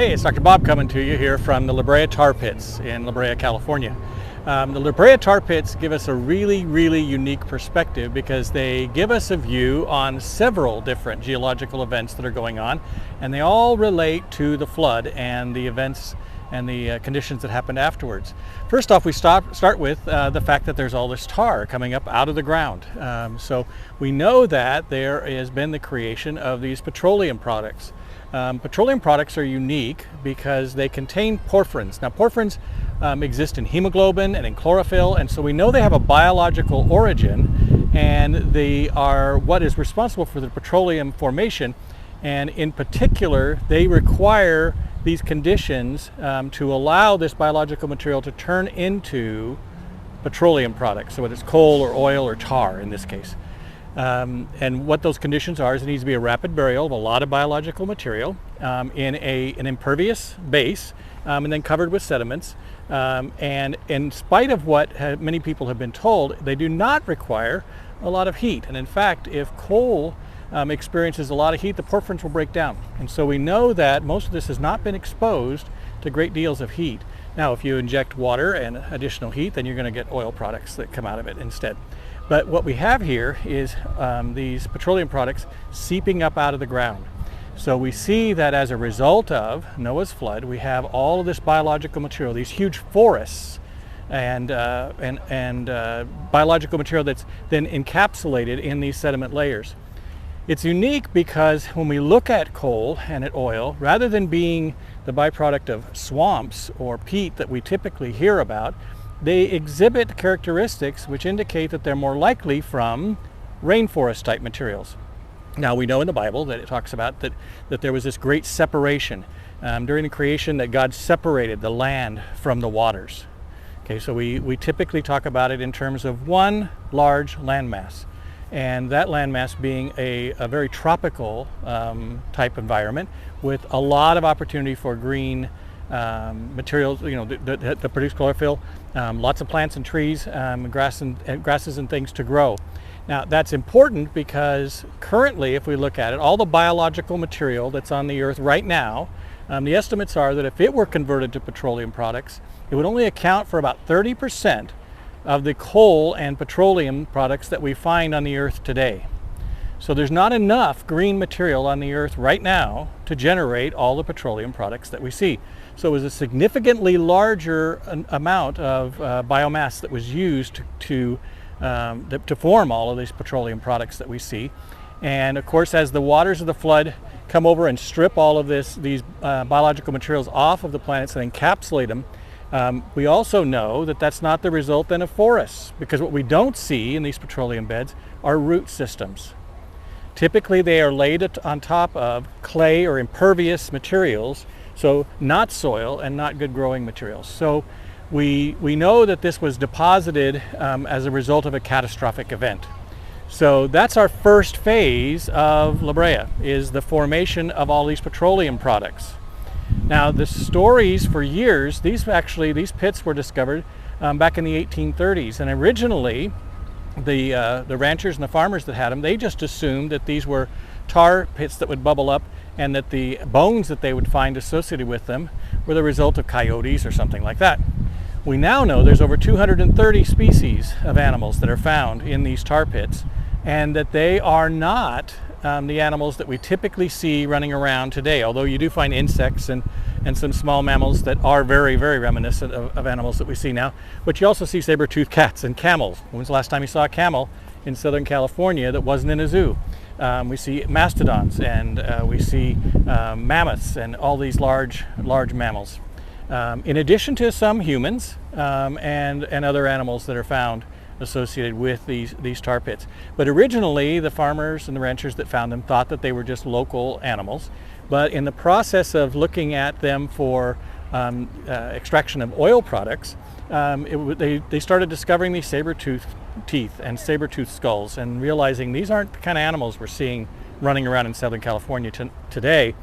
Hey, it's Dr. Bob coming to you here from the LaBrea Tar Pits in LaBrea, California. The LaBrea Tar Pits give us a really unique perspective because they give us a view on several different geological events that are going on, and they all relate to the flood and the events and the conditions that happened afterwards. First off, we start with the fact that there's all this tar coming up out of the ground. So we know that there has been the creation of these petroleum products. Petroleum products are unique because they contain porphyrins. Now, porphyrins exist in hemoglobin and in chlorophyll, and so we know they have a biological origin, and they are what is responsible for the petroleum formation. And in particular, they require these conditions to allow this biological material to turn into petroleum products. So whether it's coal or oil or tar in this case. And what those conditions are is it needs to be a rapid burial of a lot of biological material in an impervious base and then covered with sediments. And in spite of what many people have been told, they do not require a lot of heat. And in fact, if coal experiences a lot of heat, the porphyrins will break down. And so we know that most of this has not been exposed to great deals of heat. Now, if you inject water and additional heat, then you're going to get oil products that come out of it instead. But what we have here is these petroleum products seeping up out of the ground. So we see that as a result of Noah's flood, we have all of this biological material, these huge forests and biological material that's then encapsulated in these sediment layers. It's unique because when we look at coal and at oil, rather than being the byproduct of swamps or peat that we typically hear about, they exhibit characteristics which indicate that they're more likely from rainforest type materials. Now, we know in the Bible that it talks about that there was this great separation during the creation, that God separated the land from the waters. Okay, so we typically talk about it in terms of one large landmass, and that landmass being a very tropical type environment with a lot of opportunity for green materials, that produce chlorophyll, lots of plants and trees, grasses and things to grow. Now, that's important because currently, if we look at it, all the biological material that's on the earth right now, the estimates are that if it were converted to petroleum products, it would only account for about 30% of the coal and petroleum products that we find on the earth today. So there's not enough green material on the earth right now to generate all the petroleum products that we see. So it was a significantly larger amount of biomass that was used to form all of these petroleum products that we see. And of course, as the waters of the flood come over and strip all of these biological materials off of the planets and encapsulate them, we also know that that's not the result then of forests, because what we don't see in these petroleum beds are root systems. Typically, they are laid on top of clay or impervious materials, so not soil and not good growing materials. So we know that this was deposited as a result of a catastrophic event. So that's our first phase of LaBrea, is the formation of all these petroleum products. Now, the stories for years, these pits were discovered back in the 1830s, and originally the ranchers and the farmers that had them, they just assumed that these were tar pits that would bubble up, and that the bones that they would find associated with them were the result of coyotes or something like that. We now know there's over 230 species of animals that are found in these tar pits, and that they are not the animals that we typically see running around today, although you do find insects and some small mammals that are very reminiscent of animals that we see now. But you also see saber-toothed cats and camels. When was the last time you saw a camel in Southern California that wasn't in a zoo? We see mastodons, and we see mammoths and all these large mammals. In addition to some humans and other animals that are found associated with these tar pits. But originally, the farmers and the ranchers that found them thought that they were just local animals. But in the process of looking at them for extraction of oil products, they started discovering these saber-toothed teeth and saber-toothed skulls, and realizing these aren't the kind of animals we're seeing running around in Southern California today.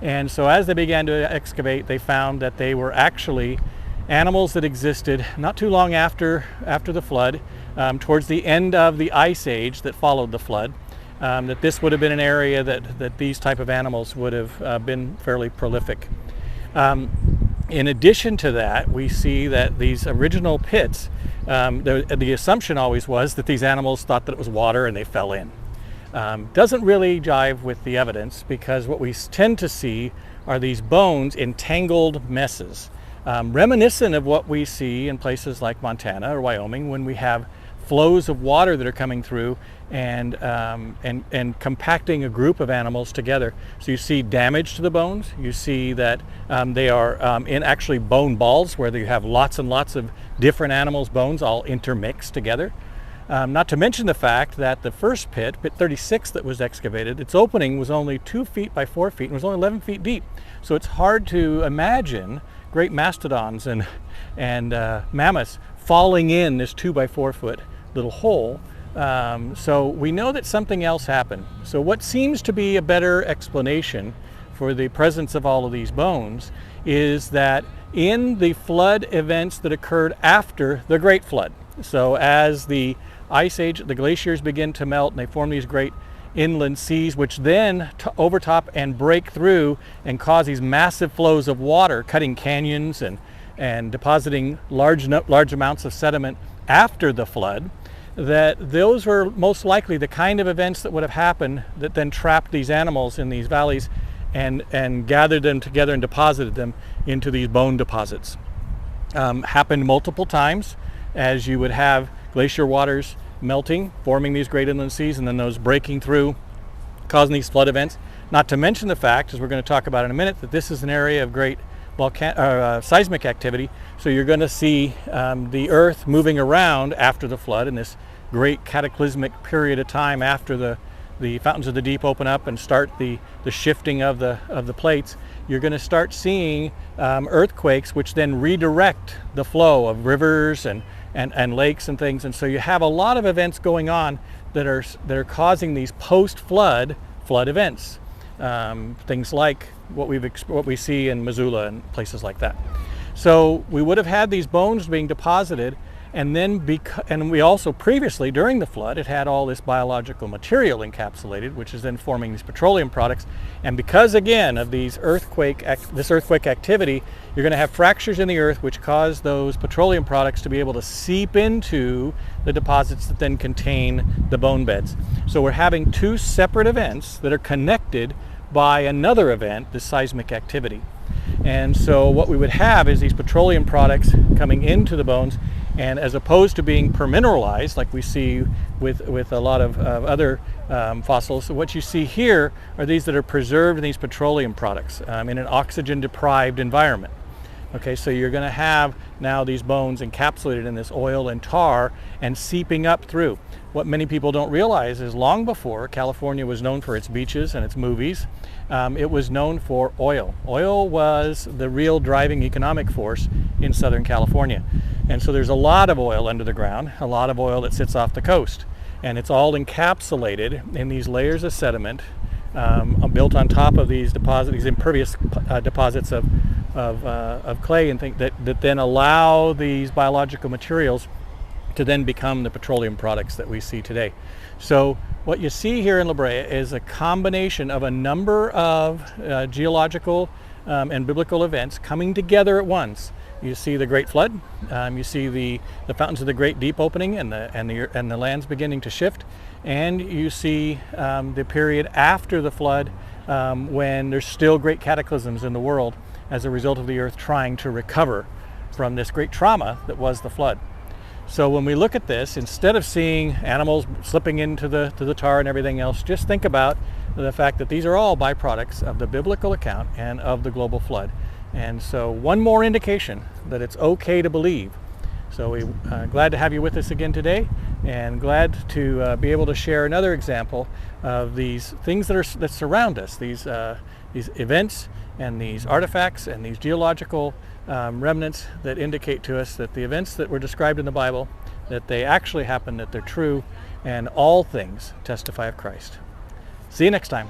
And so as they began to excavate, they found that they were actually animals that existed not too long after the flood, towards the end of the ice age that followed the flood. That this would have been an area that these type of animals would have been fairly prolific. In addition to that, we see that these original pits, the assumption always was that these animals thought that it was water and they fell in. Doesn't really jive with the evidence, because what we tend to see are these bones in tangled messes, reminiscent of what we see in places like Montana or Wyoming when we have flows of water that are coming through and compacting a group of animals together. So you see damage to the bones. You see that they are in actually bone balls, where you have lots and lots of different animals' bones all intermixed together. Not to mention the fact that the first pit 36 that was excavated, its opening was only 2 feet by 4 feet and was only 11 feet deep. So it's hard to imagine great mastodons and mammoths falling in this 2 by 4 foot little hole. So we know that something else happened. So what seems to be a better explanation for the presence of all of these bones is that in the flood events that occurred after the Great Flood, so as the ice age, the glaciers begin to melt and they form these great inland seas, which then overtop and break through and cause these massive flows of water, cutting canyons and depositing large amounts of sediment after the flood, that those were most likely the kind of events that would have happened that then trapped these animals in these valleys and gathered them together and deposited them into these bone deposits. Happened multiple times, as you would have glacier waters melting, forming these great inland seas, and then those breaking through, causing these flood events. Not to mention the fact, as we're going to talk about in a minute, that this is an area of great seismic activity. So you're going to see the earth moving around after the flood in this great cataclysmic period of time after the fountains of the deep open up and start the shifting of the plates. You're going to start seeing earthquakes, which then redirect the flow of rivers and lakes and things. And so you have a lot of events going on that are causing these post-flood events. Things like what we see in Missoula and places like that. So we would have had these bones being deposited, and then and we also previously, during the flood, it had all this biological material encapsulated, which is then forming these petroleum products. And because, again, of this earthquake activity, you're going to have fractures in the earth which cause those petroleum products to be able to seep into the deposits that then contain the bone beds. So we're having two separate events that are connected by another event, the seismic activity. And so what we would have is these petroleum products coming into the bones, and as opposed to being permineralized like we see with a lot of other fossils, so what you see here are these that are preserved in these petroleum products in an oxygen deprived environment. Okay, so you're going to have now these bones encapsulated in this oil and tar and seeping up through. What many people don't realize is long before California was known for its beaches and its movies, it was known for oil. Oil was the real driving economic force in Southern California. And so there's a lot of oil under the ground, a lot of oil that sits off the coast. And it's all encapsulated in these layers of sediment built on top of these deposits, these impervious deposits of clay and things that then allow these biological materials to then become the petroleum products that we see today. So what you see here in LaBrea is a combination of a number of geological and biblical events coming together at once. You see the Great Flood, you see the fountains of the Great Deep opening and the lands beginning to shift, and you see the period after the flood when there's still great cataclysms in the world as a result of the earth trying to recover from this great trauma that was the flood. So when we look at this, instead of seeing animals slipping into the tar and everything else, just think about the fact that these are all byproducts of the biblical account and of the global flood. And so one more indication that it's okay to believe. So we're glad to have you with us again today, and glad to be able to share another example of these things that surround us, these events and these artifacts and these geological remnants that indicate to us that the events that were described in the Bible, that they actually happened, that they're true, and all things testify of Christ. See you next time.